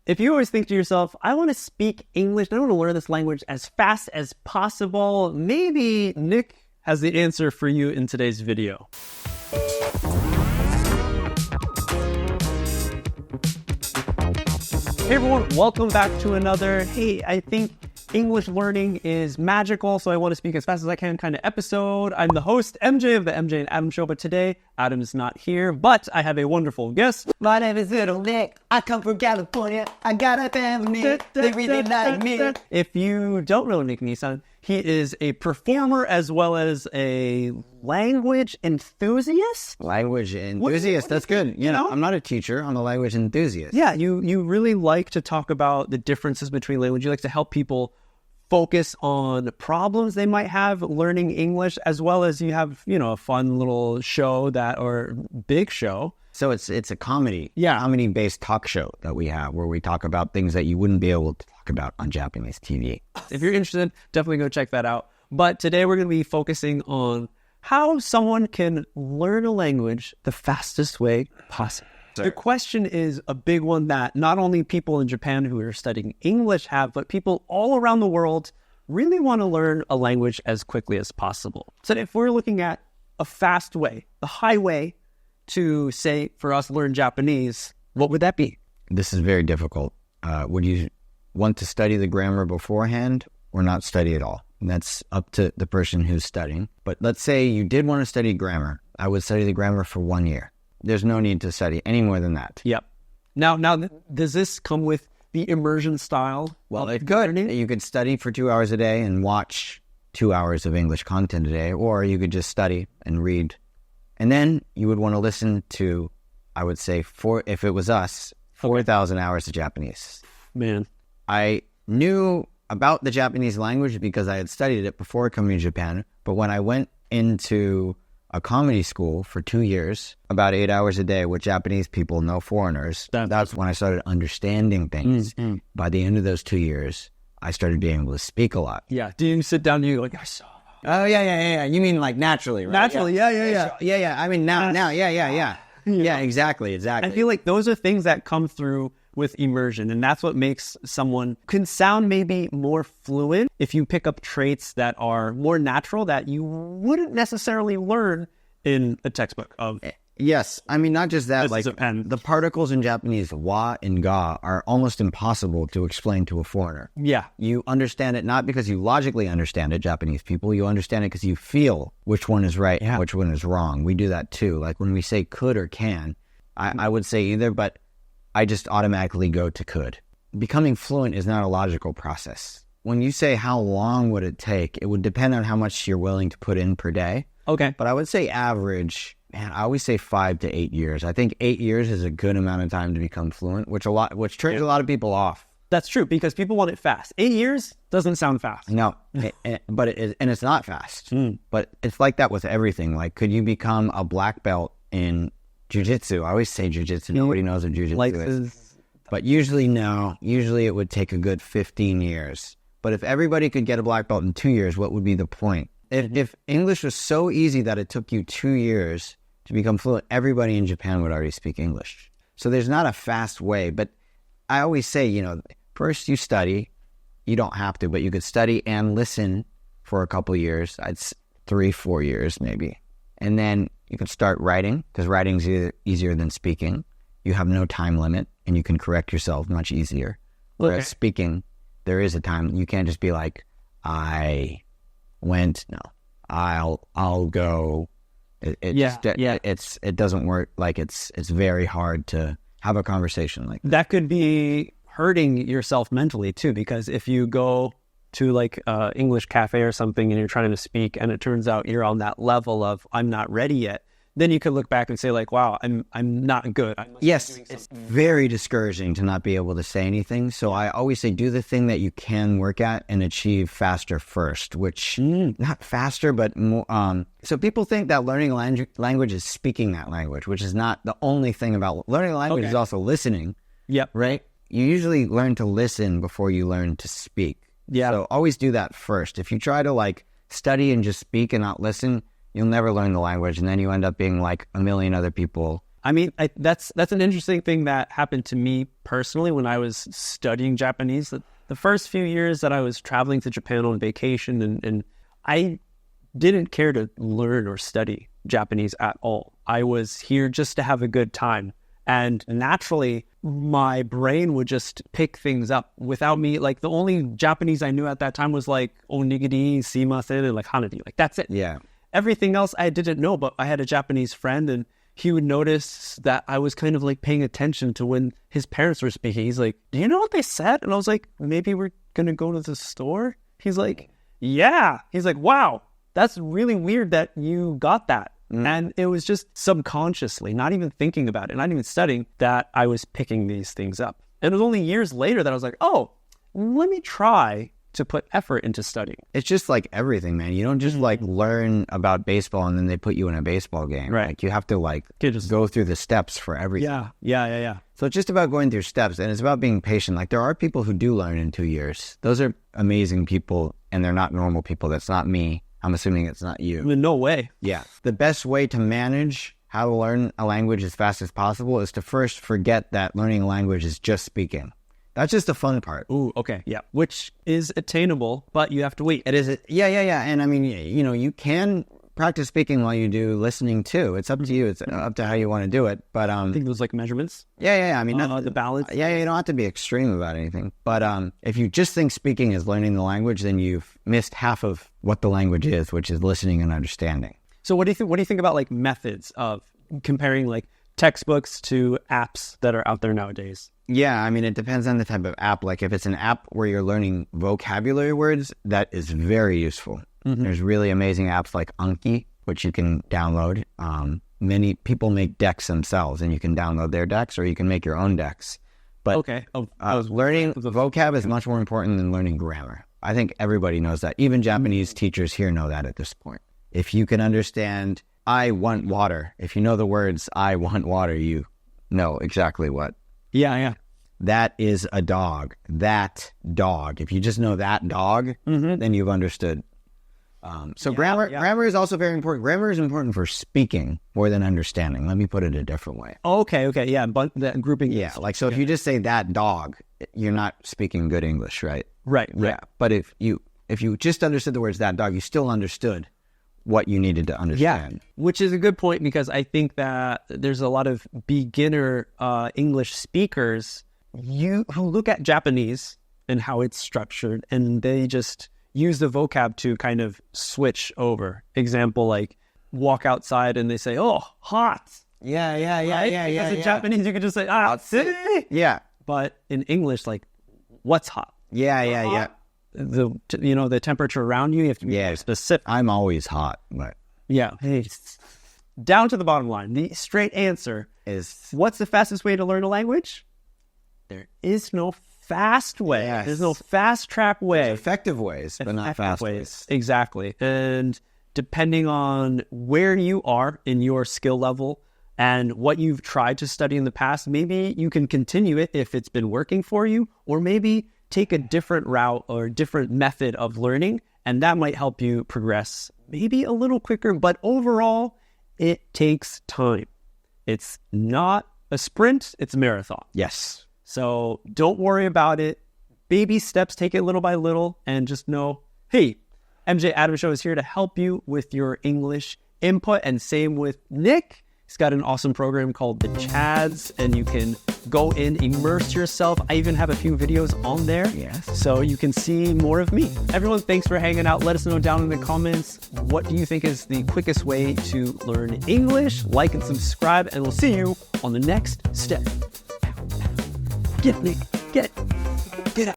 If you always think to yourself, I want to speak English, I want to learn this language as fast as possible, maybe Nick has the answer for you in today's video. Hey everyone, welcome back to another, hey, I think English learning is magical, so I want to speak as fast as I can kind of episode. I'm the host, MJ of the MJ and Adam Show, but today, Adam's not here, but I have a wonderful guest. My name is Little Nick. I come from California. I got a family. They really like me. If you don't know Nick Nissan, he is a performer as well as a language enthusiast. Language enthusiast, that's good. You know, I'm not a teacher, I'm a language enthusiast. Yeah, you really like to talk about the differences between language. You like to help people focus on problems they might have learning English, as well as you have, you know, a fun little show or big show. So it's a comedy, yeah, comedy-based talk show that we have where we talk about things that you wouldn't be able to talk about on Japanese TV. If you're interested, definitely go check that out. But today we're going to be focusing on how someone can learn a language the fastest way possible. The question is a big one that not only people in Japan who are studying English have, but people all around the world really want to learn a language as quickly as possible. So if we're looking at a fast way, the highway to, say, for us learn Japanese, what would that be? This is very difficult. Would you want to study the grammar beforehand or not study at all? And that's up to the person who's studying. But let's say you did want to study grammar. I would study the grammar for 1 year. There's no need to study any more than that. Yep. Now, does this come with the immersion style? Well, it could. You could study for 2 hours a day and watch 2 hours of English content a day, or you could just study and read. And then you would want to listen to, I would say, if it was us, 4,000 hours of Japanese. Man. I knew about the Japanese language because I had studied it before coming to Japan, but when I went into a comedy school for 2 years, about 8 hours a day with Japanese people, no foreigners. That's when I started understanding things. Mm-hmm. By the end of those 2 years, I started being able to speak a lot. Yeah. Do you sit down and you go like, I saw. Oh, yeah. You mean like naturally, right? Naturally, yeah. Yeah. I mean, now, yeah. Yeah, exactly. I feel like those are things that come through with immersion, and that's what makes someone can sound maybe more fluent if you pick up traits that are more natural that you wouldn't necessarily learn in a textbook of. Yes, I mean, not just that, like Japan. The particles in Japanese, wa and ga, are almost impossible to explain to a foreigner. Yeah. You understand it not because you logically understand it, Japanese people, you understand it because you feel which one is right and which one is wrong. We do that too. Like when we say could or can, I would say either, but I just automatically go to could. Becoming fluent is not a logical process. When you say how long would it take, it would depend on how much you're willing to put in per day. Okay. But I would say average, man, I always say 5 to 8 years. I think 8 years is a good amount of time to become fluent, which turns a lot of people off. That's true, because people want it fast. 8 years doesn't sound fast. No, but it's not fast. But it's like that with everything. Like, could you become a black belt in jiu-jitsu? I always say jiu-jitsu. Nobody knows what jiu-jitsu is. But usually, no. Usually it would take a good 15 years. But if everybody could get a black belt in 2 years, what would be the point? If English was so easy that it took you 2 years to become fluent, everybody in Japan would already speak English. So there's not a fast way. But I always say, you know, first you study. You don't have to, but you could study and listen for a couple years. I'd 3-4 years maybe. And then you can start writing, because writing's easier than speaking. You have no time limit, and you can correct yourself much easier. Whereas speaking, there is a time. You can't just be like, I'll go. It doesn't work. Like it's very hard to have a conversation like that. That could be hurting yourself mentally too, because if you go to like English cafe or something and you're trying to speak and it turns out you're on that level of I'm not ready yet, then you could look back and say like, wow, I'm not good. Yes, it's very discouraging to not be able to say anything. So I always say do the thing that you can work at and achieve faster first, which not faster, but more. So people think that learning a language is speaking that language, which is not the only thing about learning a language. Is also listening. Yep. Right? You usually learn to listen before you learn to speak. Yeah. So always do that first. If you try to like study and just speak and not listen, you'll never learn the language, and then you end up being like a million other people I mean, that's an interesting thing that happened to me personally when I was studying Japanese. The first few years that I was traveling to Japan on vacation, and I didn't care to learn or study Japanese at all. I was here just to have a good time. And naturally, my brain would just pick things up without me. Like, the only Japanese I knew at that time was like onigiri, simasen, and like hanadi. Like, that's it. Yeah. Everything else I didn't know, but I had a Japanese friend, and he would notice that I was kind of like paying attention to when his parents were speaking. He's like, do you know what they said? And I was like, maybe we're going to go to the store? He's like, yeah. He's like, wow, that's really weird that you got that. And it was just subconsciously, not even thinking about it, not even studying, that I was picking these things up. And it was only years later that I was like, oh, let me try to put effort into studying. It's just like everything, man. You don't just like learn about baseball and then they put you in a baseball game. Right. Like, you have to like go through the steps for everything. Yeah. So it's just about going through steps, and it's about being patient. Like, there are people who do learn in 2 years. Those are amazing people, and they're not normal people. That's not me. I'm assuming it's not you. No way. Yeah. The best way to manage how to learn a language as fast as possible is to first forget that learning a language is just speaking. That's just the fun part. Ooh, okay. Yeah. Which is attainable, but you have to wait. It is. Yeah. And I mean, you can practice speaking while you do listening too. It's up to you. It's up to how you want to do it. But I think those like measurements. Yeah. I mean, the balance. Yeah. You don't have to be extreme about anything. But if you just think speaking is learning the language, then you've missed half of what the language is, which is listening and understanding. So what do you think? What do you think about like methods of comparing like textbooks to apps that are out there nowadays? Yeah, I mean, it depends on the type of app. Like, if it's an app where you're learning vocabulary words, that is very useful. There's really amazing apps like Anki, which you can download. Many people make decks themselves, and you can download their decks, or you can make your own decks. But learning vocab is much more important than learning grammar. I think everybody knows that. Even Japanese teachers here know that at this point. If you can understand, I want water. If you know the words, I want water, you know exactly what. Yeah. That is a dog. That dog. If you just know that dog, then you've understood. Grammar is also very important. Grammar is important for speaking more than understanding. Let me put it a different way. Okay. Yeah, but that grouping. Yeah, like, so if you just say that dog, you're not speaking good English, right? Right. Yeah. But if you just understood the words that dog, you still understood what you needed to understand. Yeah, which is a good point, because I think that there's a lot of beginner English speakers who look at Japanese and how it's structured, and they just use the vocab to kind of switch over. Example, like walk outside and they say, oh, hot. Yeah. As a Japanese, you could just say, city. Yeah. But in English, like, what's hot? Yeah. The temperature around you have to be specific. I'm always hot, but hey, down to the bottom line. The straight answer is, what's the fastest way to learn a language? There is no fast way. Yes. There's no fast track way. There's effective ways, but not fast ways. Exactly. And depending on where you are in your skill level and what you've tried to study in the past, maybe you can continue it if it's been working for you, or maybe take a different route or different method of learning, and that might help you progress maybe a little quicker. But overall, it takes time. It's not a sprint, it's a marathon. Yes. So don't worry about it. Baby steps, take it little by little, and just know, hey, MJ Adams Show is here to help you with your English input. And same with Nick. He's got an awesome program called The Chads, and you can go in, immerse yourself. I even have a few videos on there. Yes. So you can see more of me. Everyone, thanks for hanging out. Let us know down in the comments, what do you think is the quickest way to learn English? Like and subscribe, and we'll see you on the next step. Get Nick, get.